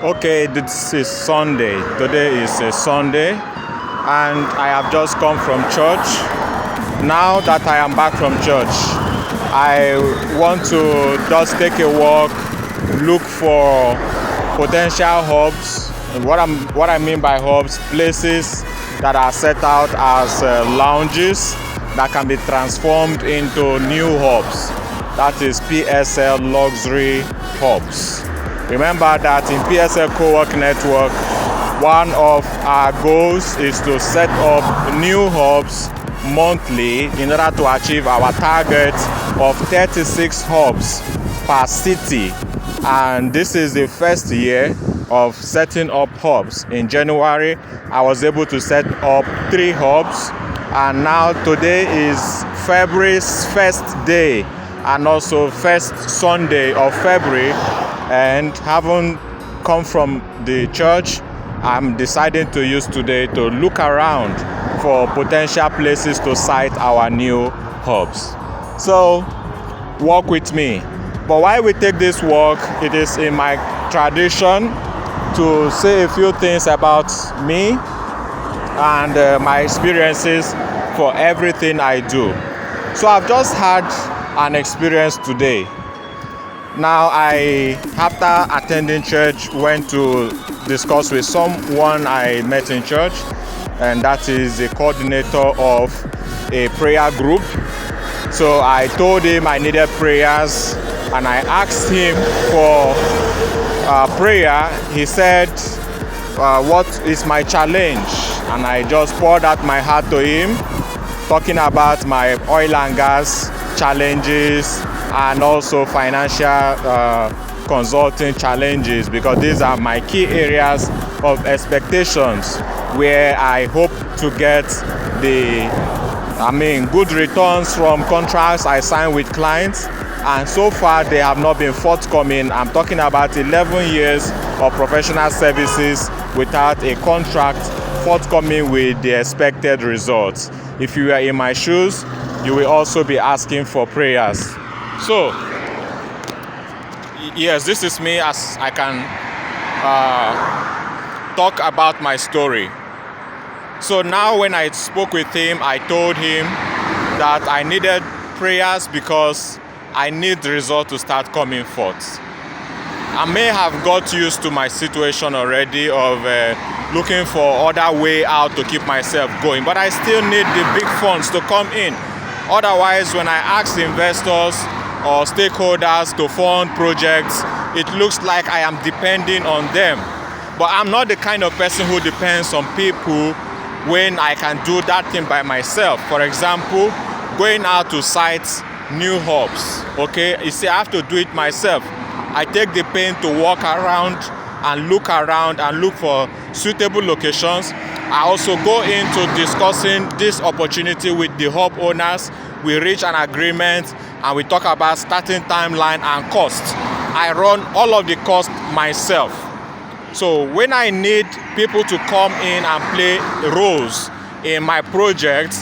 Okay, this is Sunday. Today is a Sunday, and I have just come from church. Now that I am back from church, I want to just take a walk, look for potential hubs. And what I mean by hubs, places that are set out as lounges that can be transformed into new hubs. That is PSL luxury hubs. Remember that in PSL Cowork Network, one of our goals is to set up new hubs monthly in order to achieve our target of 36 hubs per city. And this is the first year of setting up hubs. In January, I was able to set up 3 hubs, and now today is February's first day and also first Sunday of February. And having come from the church, I'm deciding to use today to look around for potential places to site our new hubs. So walk with me. But while we take this walk, it is in my tradition to say a few things about me and my experiences for everything I do. So I've just had an experience today. Now, after attending church, went to discuss with someone I met in church, and that is the coordinator of a prayer group. So I told him I needed prayers, and I asked him for prayer. He said, what is my challenge? And I just poured out my heart to him, talking about my oil and gas challenges and also financial consulting challenges, because these are my key areas of expectations where I hope to get good returns from contracts I sign with clients, and so far they have not been forthcoming. I'm talking about 11 years of professional services without a contract forthcoming with the expected results. If you are in my shoes, you will also be asking for prayers. So, yes, this is me as I can talk about my story. So now when I spoke with him, I told him that I needed prayers because I need the result to start coming forth. I may have got used to my situation already of looking for other way out to keep myself going, but I still need the big funds to come in. Otherwise, when I ask investors or stakeholders to fund projects, it looks like I am depending on them. But I'm not the kind of person who depends on people when I can do that thing by myself. For example, going out to site new hubs. Okay, you see, I have to do it myself. I take the pain to walk around and look for suitable locations. I also go into discussing this opportunity with the hub owners. We reach an agreement and we talk about starting timeline and cost. I run all of the cost myself. So when I need people to come in and play roles in my project,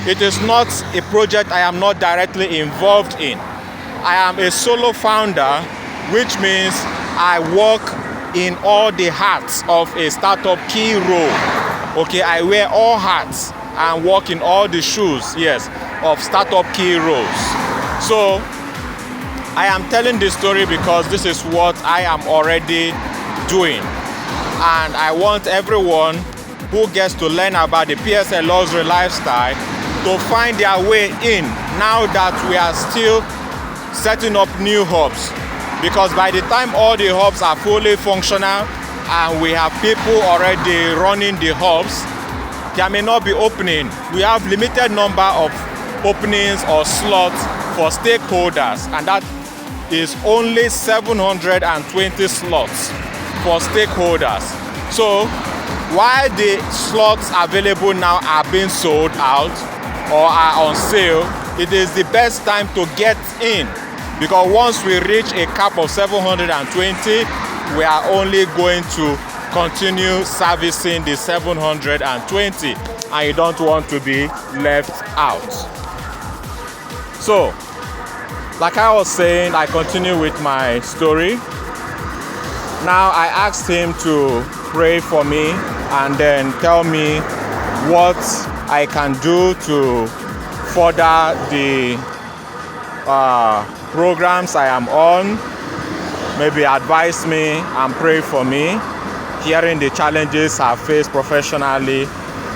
it is not a project I am not directly involved in. I am a solo founder, which means I work in all the hats of a startup key role. Okay, I wear all hats and walk in all the shoes, yes, of startup key roles. So I am telling this story because this is what I am already doing. And I want everyone who gets to learn about the PSL luxury lifestyle to find their way in now that we are still setting up new hubs. Because by the time all the hubs are fully functional and we have people already running the hubs, there may not be opening. We have limited number of openings or slots for stakeholders, and that is only 720 slots for stakeholders. So while the slots available now are being sold out or are on sale, it is the best time to get in, because once we reach a cap of 720, we are only going to continue servicing the 720, and you don't want to be left out. So, like I was saying, I continue with my story. Now I asked him to pray for me and then tell me what I can do to further the programs I am on. Maybe advise me and pray for me. Hearing the challenges I face professionally,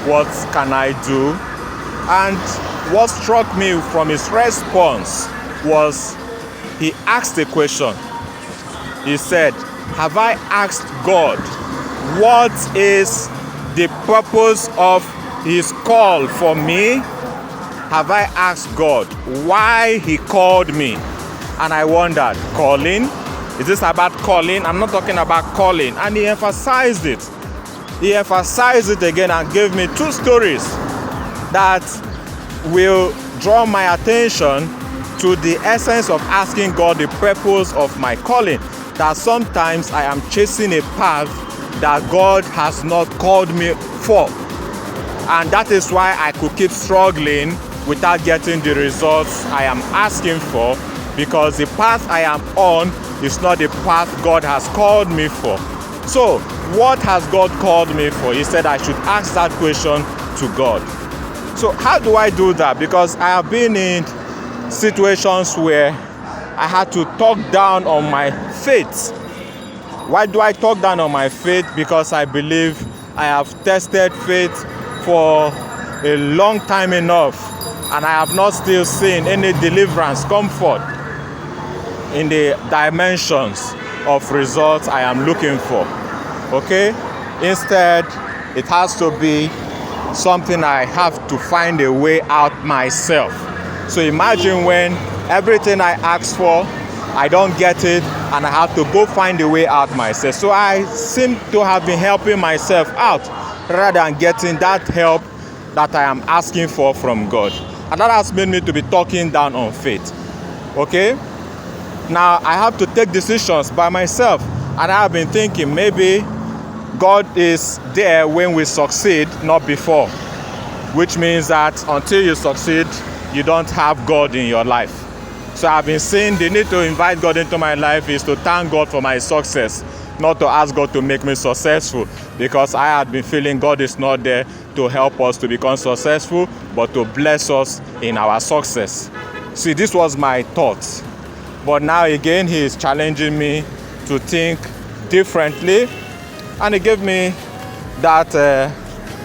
what can I do? And what struck me from his response was he asked a question. He said, have I asked God what is the purpose of his call for me? Have I asked God why he called me? And I wondered, calling? Is this about calling? I'm not talking about calling. And he emphasized it. He emphasized it again and gave me two stories that will draw my attention to the essence of asking God the purpose of my calling. That sometimes I am chasing a path that God has not called me for. And that is why I could keep struggling without getting the results I am asking for, because the path I am on is not the path God has called me for. So, what has God called me for? He said I should ask that question to God. So, how do I do that? Because I have been in situations where I had to talk down on my faith. Why do I talk down on my faith? Because I believe I have tested faith for a long time enough, and I have not still seen any deliverance come forth in the dimensions of results I am looking for. Okay? Instead, it has to be something I have to find a way out myself. So imagine when everything I ask for, I don't get it, and I have to go find a way out myself. So I seem to have been helping myself out rather than getting that help that I am asking for from God. And that has made me to be talking down on faith. Okay? Now I have to take decisions by myself, and I have been thinking maybe God is there when we succeed, not before. Which means that until you succeed, you don't have God in your life. So I've been saying the need to invite God into my life is to thank God for my success, not to ask God to make me successful, because I had been feeling God is not there to help us to become successful, but to bless us in our success. See, this was my thought. But now again, he is challenging me to think differently. And he gave me that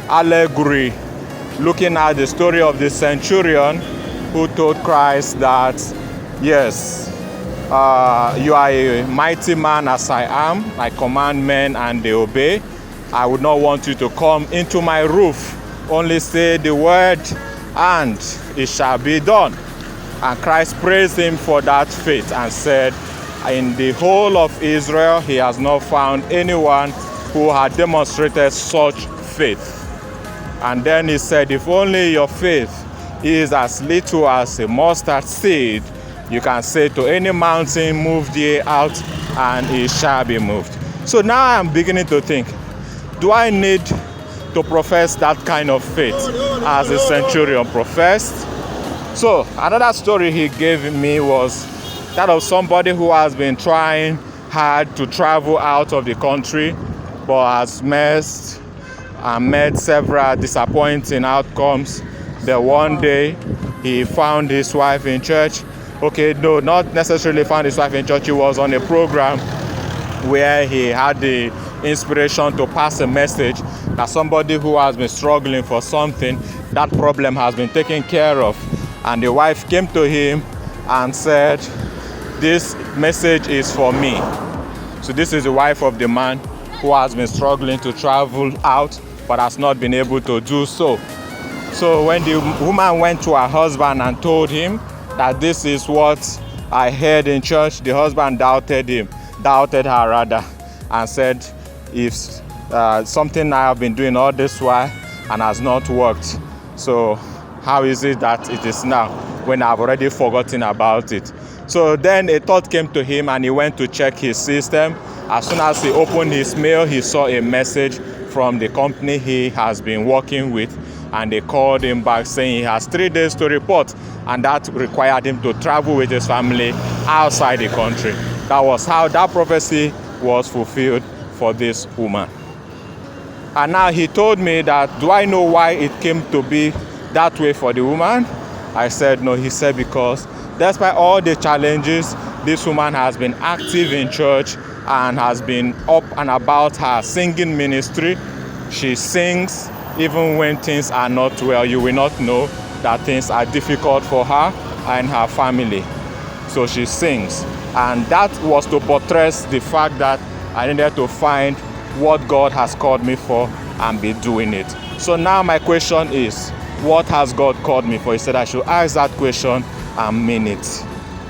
allegory, looking at the story of the centurion who told Christ that, yes, you are a mighty man as I am. I command men and they obey. I would not want you to come into my roof. Only say the word and it shall be done. And Christ praised him for that faith and said, in the whole of Israel, he has not found anyone who had demonstrated such faith. And then he said, if only your faith is as little as a mustard seed, you can say to any mountain, move thee out, and it shall be moved. So now I'm beginning to think, do I need to profess that kind of faith as the centurion professed? So another story he gave me was that of somebody who has been trying hard to travel out of the country, but has met several disappointing outcomes. Then one day he found his wife in church. Okay, no, not necessarily found his wife in church. He was on a program where he had the inspiration to pass a message that somebody who has been struggling for something, that problem has been taken care of. And the wife came to him and said, this message is for me. So this is the wife of the man who has been struggling to travel out but has not been able to do so. So when the woman went to her husband and told him that this is what I heard in church, the husband doubted her rather, and said, if something I have been doing all this while and has not worked, so how is it that it is now when I've already forgotten about it? So then a thought came to him and he went to check his system. As soon as he opened his mail, he saw a message from the company he has been working with, and they called him back saying he has 3 days to report, and that required him to travel with his family outside the country. That was how that prophecy was fulfilled for this woman. And now he told me that, do I know why it came to be that way for the woman? I said no. He said because despite all the challenges, this woman has been active in church and has been up and about her singing ministry. She sings even when things are not well. You will not know that things are difficult for her and her family. So she sings. And that was to buttress the fact that I needed to find what God has called me for and be doing it. So now my question is, what has God called me for? He said I should ask that question and mean it.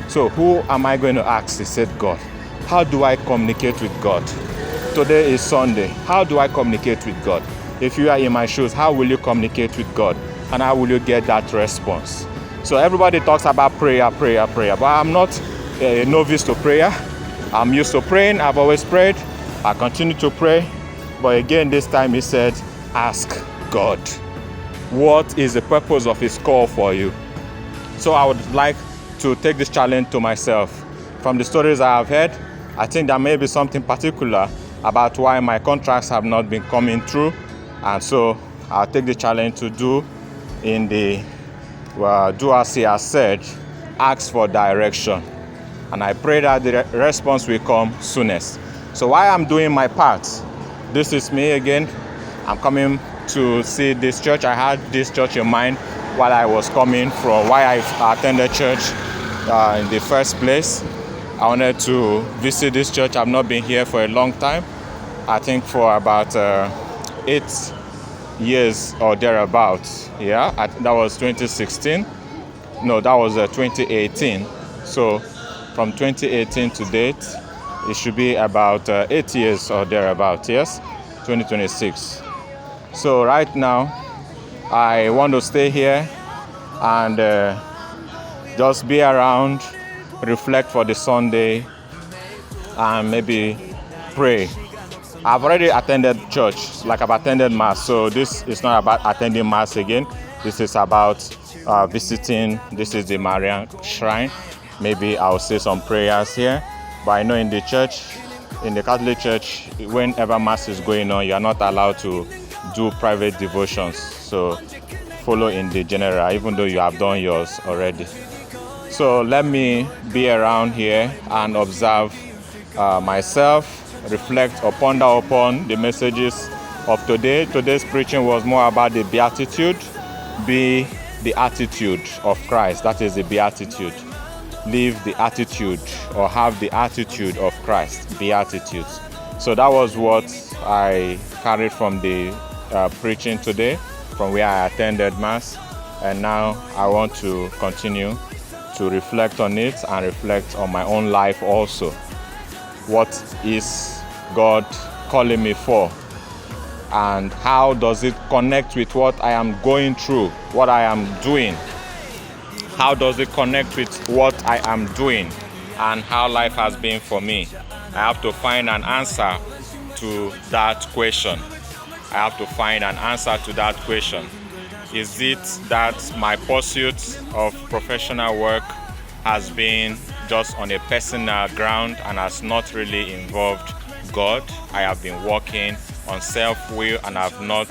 So who am I going to ask? He said God. How do I communicate with God? Today is Sunday. How do I communicate with God? If you are in my shoes, how will you communicate with God? And how will you get that response? So everybody talks about prayer, but I'm not a novice to prayer. I'm used to praying. I've always prayed. I continue to pray. But again, this time he said, ask God. What is the purpose of his call for you? So I would like to take this challenge to myself. From the stories I have heard, I think there may be something particular about why my contracts have not been coming through. And so I'll take the challenge to do as he has said, ask for direction. And I pray that the response will come soonest. So while I'm doing my part, this is me again. I'm coming to see this church. I had this church in mind while I was coming from why I attended church in the first place. I wanted to visit this church. I've not been here for a long time. I think for about 8 years or thereabouts. Yeah, that was 2016. No, that was 2018. So from 2018 to date, it should be about 8 years or thereabouts. Yes, 2026. So right now, I want to stay here and just be around, reflect for the Sunday, and maybe pray. I've already attended church, like I've attended Mass, so this is not about attending Mass again. This is about visiting. This is the Marian Shrine. Maybe I'll say some prayers here. But I know in the church, in the Catholic Church, whenever Mass is going on, you are not allowed to do private devotions. So follow in the general, even though you have done yours already. So let me be around here and observe myself, reflect or ponder upon the messages of today. Today's preaching was more about the beatitude. Be the attitude of Christ. That is the beatitude. Live the attitude or have the attitude of Christ. Beatitudes. So that was what I carried from the preaching today, from where I attended Mass. And now I want to continue to reflect on it and reflect on my own life also. What is God calling me for? And how does it connect with what I am going through, what I am doing? How does it connect with what I am doing and how life has been for me? I have to find an answer to that question. I have to find an answer to that question. Is it that my pursuit of professional work has been just on a personal ground and has not really involved God? I have been working on self-will and have not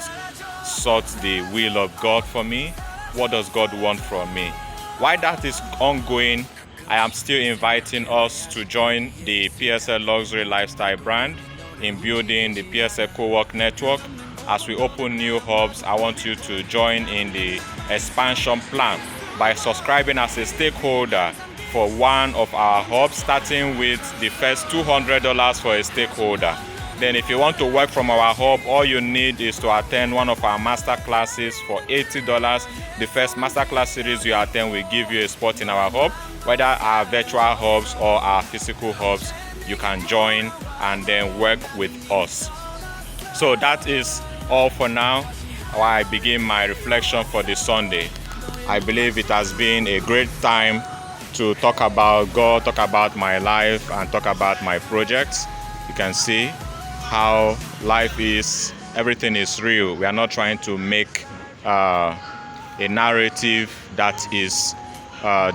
sought the will of God for me. What does God want from me? While that is ongoing, I am still inviting us to join the PSL Luxury Lifestyle brand in building the PSL Cowork Network. As we open new hubs, I want you to join in the expansion plan by subscribing as a stakeholder for one of our hubs, starting with the first $200 for a stakeholder. Then if you want to work from our hub, all you need is to attend one of our master classes for $80. The first master class series you attend will give you a spot in our hub. Whether our virtual hubs or our physical hubs, you can join and then work with us. So that is all for now. While I begin my reflection for the Sunday, I believe it has been a great time to talk about God, talk about my life, and talk about my projects. You can see how life is, everything is real. We are not trying to make a narrative that is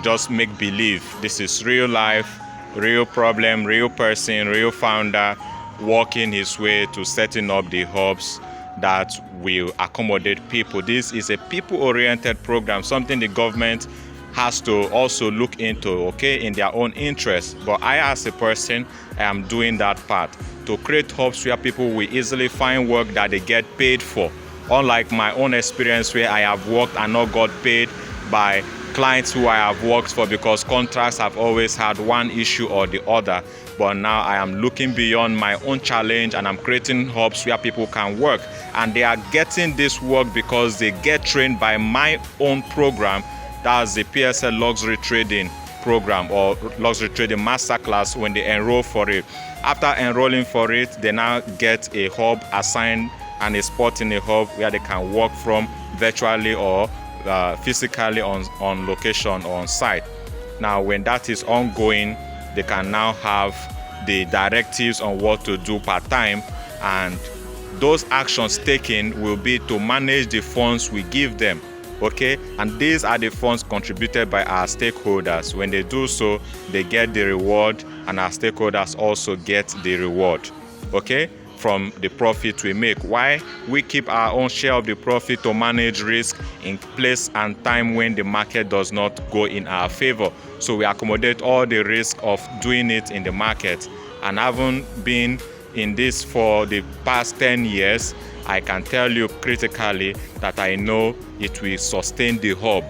just make believe. This is real life, real problem, real person, real founder, working his way to setting up the hubs that will accommodate people. This is a people-oriented program, something the government has to also look into, okay, in their own interest. But I, as a person, am doing that part to create hubs where people will easily find work that they get paid for. Unlike my own experience where I have worked and not got paid by clients who I have worked for because contracts have always had one issue or the other. But now I am looking beyond my own challenge and I'm creating hubs where people can work. And they are getting this work because they get trained by my own program. That's the PSL Luxury Trading program or Luxury Trading Masterclass. When they enroll for it, after enrolling for it, they now get a hub assigned and a spot in a hub where they can work from virtually or physically on location or on site. Now, when that is ongoing, they can now have the directives on what to do part-time, and those actions taken will be to manage the funds we give them. Okay, and these are the funds contributed by our stakeholders. When they do so, they get the reward, and our stakeholders also get the reward, okay, from the profit we make. Why? We keep our own share of the profit to manage risk in place and time when the market does not go in our favor. So we accommodate all the risk of doing it in the market. And having been in this for the past 10 years, I can tell you critically that I know it will sustain the hub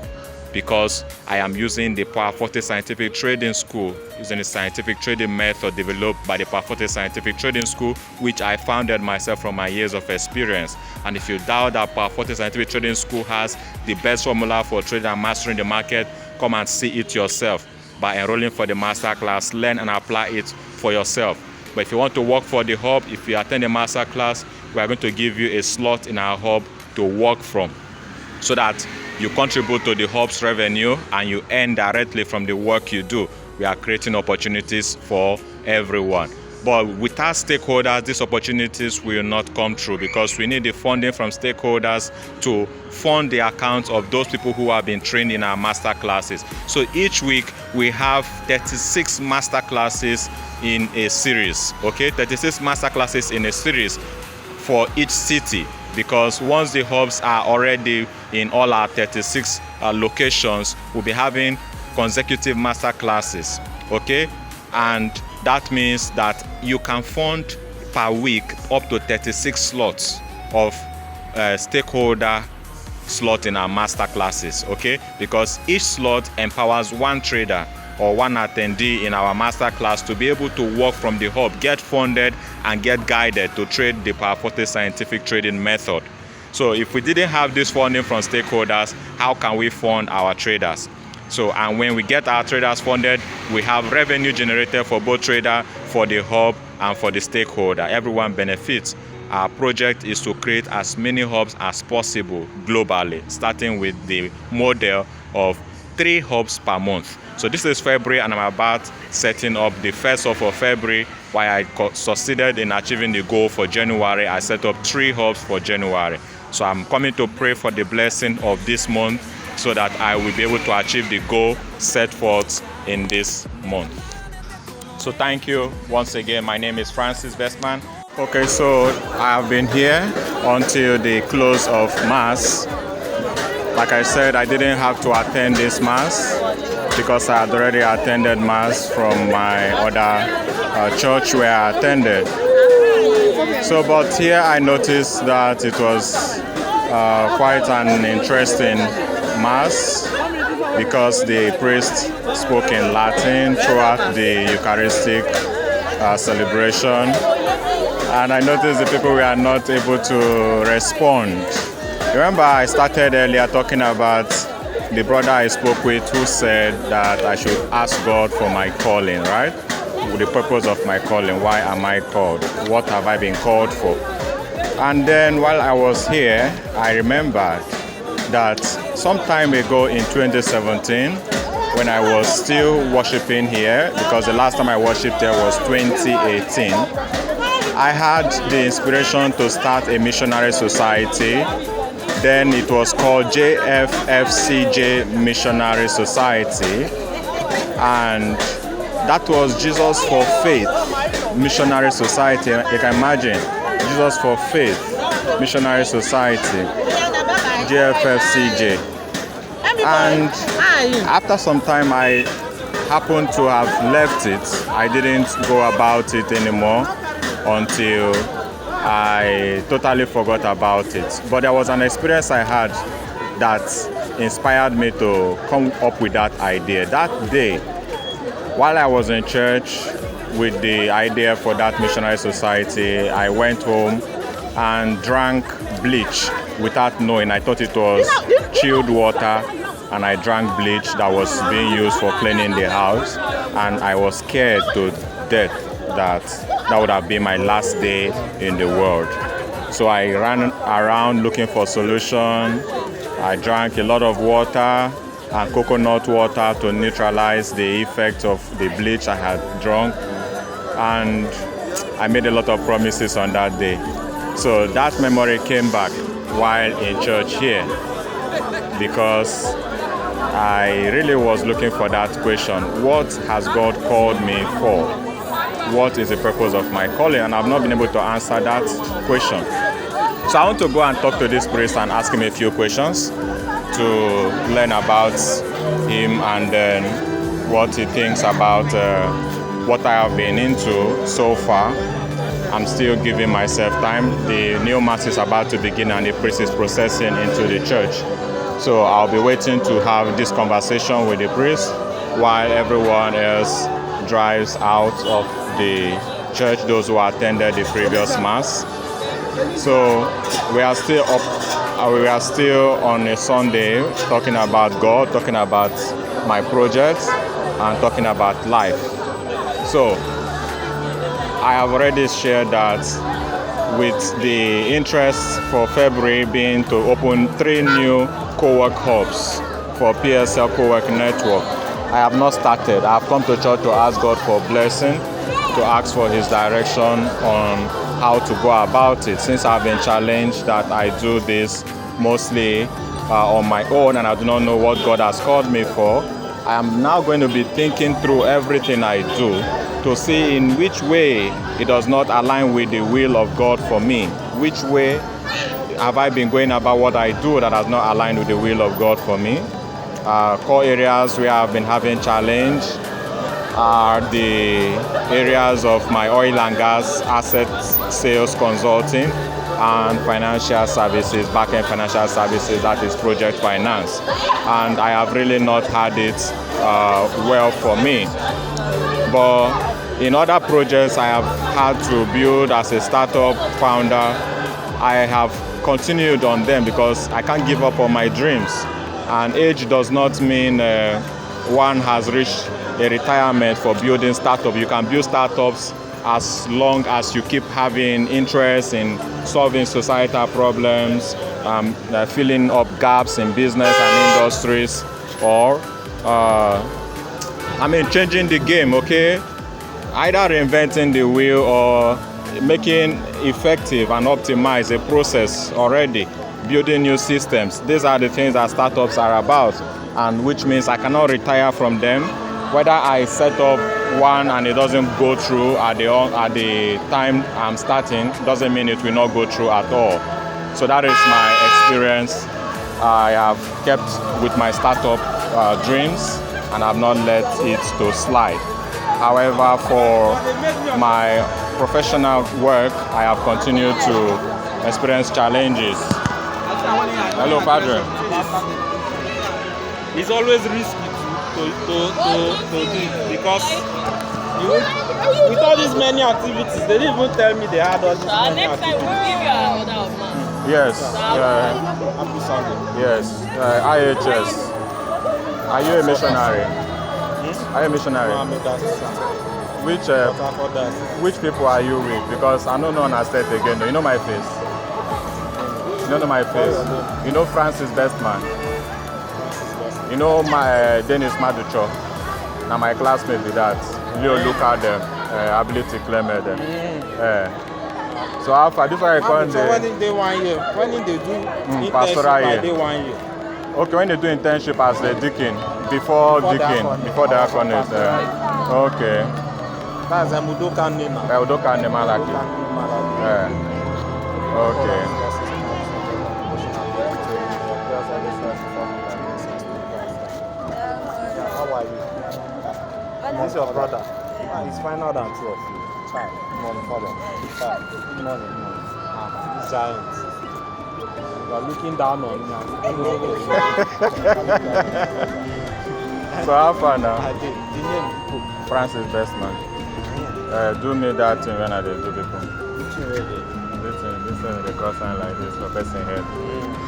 because I am using the Power 40 Scientific Trading School, using the scientific trading method developed by the Power 40 Scientific Trading School, which I founded myself from my years of experience. And if you doubt that Power 40 Scientific Trading School has the best formula for trading and mastering the market, come and see it yourself by enrolling for the masterclass. Learn and apply it for yourself. But if you want to work for the hub, if you attend a masterclass, we are going to give you a slot in our hub to work from so that you contribute to the hub's revenue and you earn directly from the work you do. We are creating opportunities for everyone. But without stakeholders, these opportunities will not come true because we need the funding from stakeholders to fund the accounts of those people who have been trained in our master classes. So each week we have 36 master classes in a series, okay? 36 master classes in a series for each city, because once the hubs are already in all our 36 locations, we'll be having consecutive master classes, okay? And that means that you can fund per week up to 36 slots of stakeholder slot in our master classes, okay? Because each slot empowers one trader or one attendee in our master class to be able to work from the hub, get funded and get guided to trade the Power 40 Scientific Trading method. So if we didn't have this funding from stakeholders, how can we fund our traders? So, and when we get our traders funded, we have revenue generated for both trader, for the hub, and for the stakeholder. Everyone benefits. Our project is to create as many hubs as possible globally, starting with the model of 3 hubs per month. So this is February, and I'm about setting up the 1st of February. While I succeeded in achieving the goal for January, I set up 3 hubs for January. So I'm coming to pray for the blessing of this month so that I will be able to achieve the goal set forth in this month. So thank you once again. My name is Francis Bestman. Okay, so I have been here until the close of Mass. Like I said, I didn't have to attend this Mass because I had already attended Mass from my other church where I attended. So, but here I noticed that it was quite an interesting Mass because the priest spoke in Latin throughout the Eucharistic celebration. And I noticed the people were not able to respond. Remember, I started earlier talking about the brother I spoke with who said that I should ask God for my calling, right? The purpose of my calling. Why am I called? What have I been called for? And then while I was here, I remembered that some time ago in 2017, when I was still worshiping here, because the last time I worshiped there was 2018, I had the inspiration to start a missionary society. Then it was called JFFCJ Missionary Society, and that was Jesus for Faith. missionary society. You can imagine, Jesus for Faith Missionary Society, JFFCJ. And after some time, I happened to have left it. I didn't go about it anymore until I totally forgot about it. But there was an experience I had that inspired me to come up with that idea. That day, while I was in church with the idea for that missionary society, I went home and drank bleach without knowing. I thought it was chilled water, and I drank bleach that was being used for cleaning the house, and I was scared to death that would have been my last day in the world. So I ran around looking for solution. I drank a lot of water and coconut water to neutralize the effect of the bleach I had drunk, and I made a lot of promises on that day. So that memory came back while in church here, because I really was looking for that question. What has God called me for? What is the purpose of my calling? And I've not been able to answer that question. So I want to go and talk to this priest and ask him a few questions to learn about him and then what he thinks about what I have been into so far. I'm still giving myself time. The new mass is about to begin and the priest is processing into the church. So I'll be waiting to have this conversation with the priest while everyone else drives out of the church, those who attended the previous mass. So we are still on a Sunday talking about God, talking about my projects, and talking about life. So I have already shared that with the interest for February being to open 3 new Cowork hubs for PSL Cowork Network. I have not started. I have come to church to ask God for blessing, to ask for His direction on how to go about it. Since I've been challenged that I do this mostly on my own and I do not know what God has called me for, I am now going to be thinking through everything I do to see in which way it does not align with the will of God for me. Which way have I been going about what I do that has not aligned with the will of God for me? Core areas where I've been having challenge are the areas of my oil and gas asset sales consulting and financial services, back-end financial services, that is project finance. And I have really not had it well for me. But in other projects I have had to build as a startup founder, I have continued on them because I can't give up on my dreams. And age does not mean one has reached a retirement for building startups. You can build startups as long as you keep having interest in solving societal problems, filling up gaps in business and industries, or changing the game, okay? Either reinventing the wheel or making effective and optimize a process already, building new systems. These are the things that startups are about, and which means I cannot retire from them. Whether I set up one and it doesn't go through at the time I'm starting, doesn't mean it will not go through at all. So that is my experience. I have kept with my startup dreams and have not let it to slide. However, for my professional work, I have continued to experience challenges. Hello, Padre. It's always risky to do because with all these many activities, they didn't even tell me they had all these many next time activities. we'll give you another man. Yes. Happy Sunday. Yes. IHS. Are you a missionary? Are you a missionary? No, I'm a dance. Which people are you with? Because I don't know on state again. You know my face. You don't know my face. You know Francis Bestman. You know my Dennis Maducho. Now my classmate with that. Leo look at them. Ability Clement them. So how far? This one I call So when did they 1 year? When did they do internship pastoral year. by day 1 year? Okay, when they do internship as a deacon, before deacon, before diaconate. Okay. That's Udoka Nema. Udoka Nemalaki. Okay. How are you? This is your brother. He's finer than two of you. Child. No problem. Child. No. He's giant. You are looking down on me. So how far now? I did. The name Francis Bestman. Do me that thing when I do people. This thing, the cross sign like this for person head.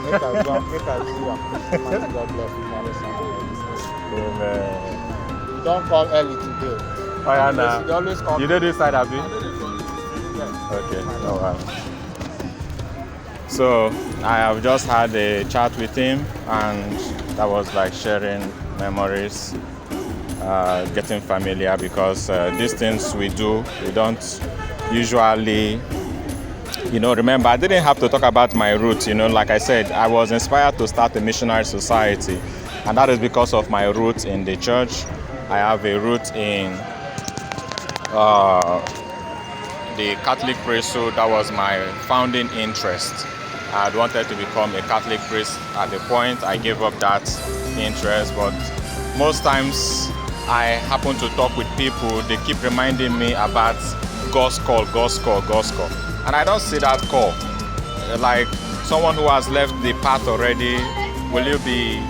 Make I see you. God bless you. Amen. You don't come early today. Oh yeah, nah. You always come. You did this side, Abi? Yes. Okay. Oh wow. So I have just had a chat with him, and that was like sharing memories, getting familiar, because these things we do, we don't usually, remember, I didn't have to talk about my roots. Like I said, I was inspired to start a missionary society, and that is because of my roots in the church. I have a root in the Catholic priesthood. That was my founding interest. I had wanted to become a Catholic priest at the point. I gave up that interest, but most times I happen to talk with people, they keep reminding me about God's call. And I don't see that call. Like someone who has left the path already, will you be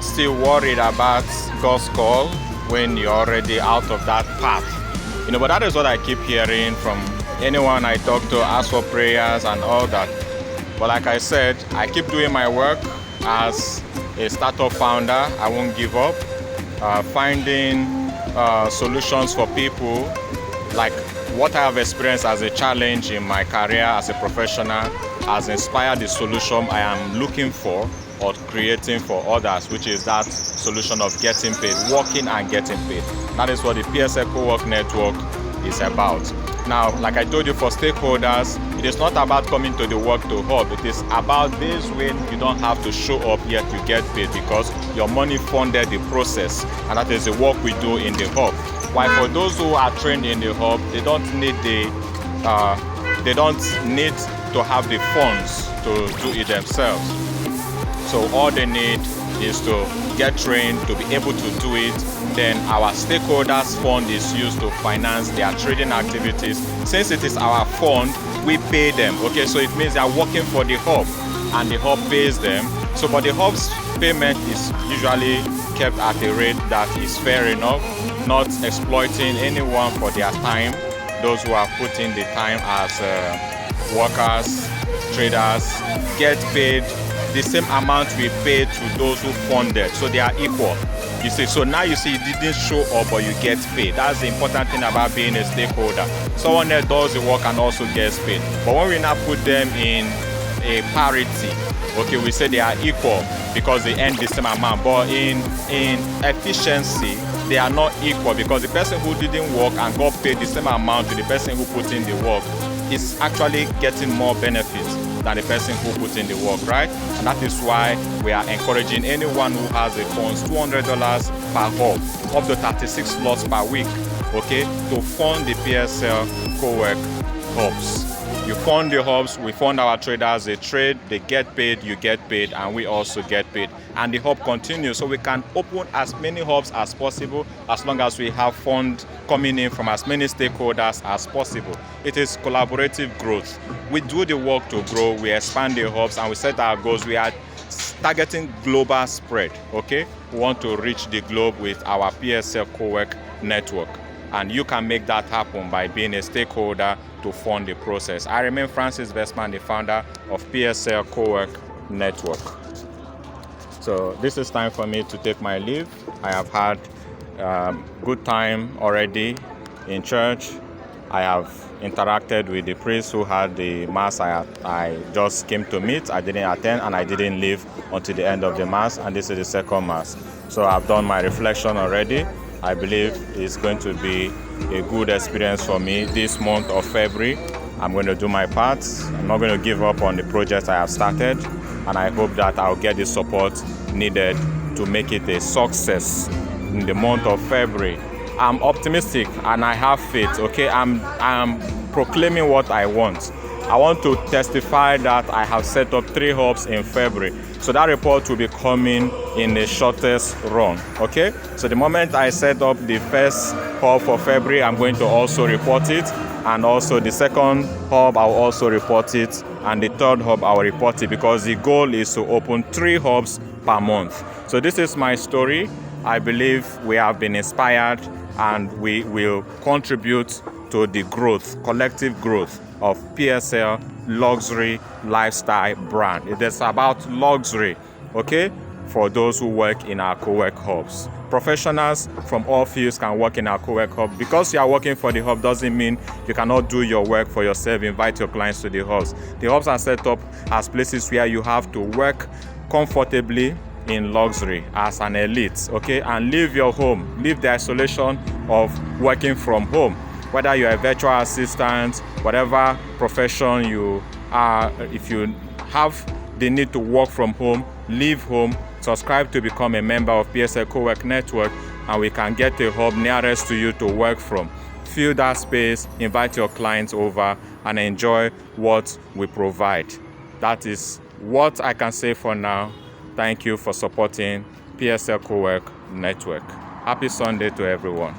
still worried about God's call when you're already out of that path? But that is what I keep hearing from anyone I talk to, ask for prayers and all that. But like I said, I keep doing my work as a startup founder. I won't give up. Finding solutions for people, like what I have experienced as a challenge in my career as a professional has inspired the solution I am looking for or creating for others, which is that solution of getting paid, working and getting paid. That is what the PSL Cowork Network is about. Now, like I told you, for stakeholders, it is not about coming to the work to hub. It is about this when you don't have to show up yet you get paid, because your money funded the process, and that is the work we do in the hub. While for those who are trained in the hub, they don't need to have the funds to do it themselves. So all they need is to get trained to be able to do it. Then our stakeholders fund is used to finance their trading activities. Since it is our fund, we pay them. Okay, so it means they are working for the hub and the hub pays them. So but the hub's payment is usually kept at a rate that is fair enough, not exploiting anyone for their time. Those who have put in the time as workers, traders, get paid the same amount we pay to those who funded, so they are equal. You see, so now you see you didn't show up but you get paid. That's the important thing about being a stakeholder. Someone that does the work and also gets paid. But when we now put them in a parity, okay, we say they are equal because they earn the same amount. But in efficiency, they are not equal, because the person who didn't work and got paid the same amount to the person who put in the work is actually getting more benefits than the person who put in the work, right? And that is why we are encouraging anyone who has the funds, $200 per hub, up to 36 slots per week, okay, to fund the PSL Cowork hubs. You fund the hubs, we fund our traders, they trade, they get paid, you get paid, and we also get paid. And the hub continues, so we can open as many hubs as possible as long as we have funds coming in from as many stakeholders as possible. It is collaborative growth. We do the work to grow, we expand the hubs, and we set our goals. We are targeting global spread, okay? We want to reach the globe with our PSL Cowork Network. And you can make that happen by being a stakeholder to fund the process. I remain Francis Bestman, the founder of PSL Cowork Network. So this is time for me to take my leave. I have had good time already in church. I have interacted with the priest who had the mass I just came to meet. I didn't attend and I didn't leave until the end of the mass, and this is the second mass. So I've done my reflection already. I believe it's going to be a good experience for me this month of February. I'm going to do my part. I'm not going to give up on the project I have started, and I hope that I'll get the support needed to make it a success in the month of February. I'm optimistic and I have faith. Okay, I'm proclaiming what I want. I want to testify that I have set up 3 hubs in February. So that report will be coming in the shortest run. Okay, so the moment I set up the first hub for February, I'm going to also report it, and also the second hub I'll also report it, and the third hub I'll report it, because the goal is to open 3 hubs per month. So this is my story. I believe we have been inspired and we will contribute to the growth, collective growth of PSL luxury lifestyle brand. It is about luxury, okay, for those who work in our co-work hubs. Professionals from all fields can work in our co-work hub. Because you are working for the hub doesn't mean you cannot do your work for yourself. Invite your clients to the hubs. The hubs are set up as places where you have to work comfortably in luxury as an elite, okay, and leave your home, leave the isolation of working from home. Whether you're a virtual assistant, whatever profession you are, if you have the need to work from home, leave home, subscribe to become a member of PSL Cowork Network, and we can get a hub nearest to you to work from. Fill that space, invite your clients over, and enjoy what we provide. That is what I can say for now. Thank you for supporting PSL Cowork Network. Happy Sunday to everyone.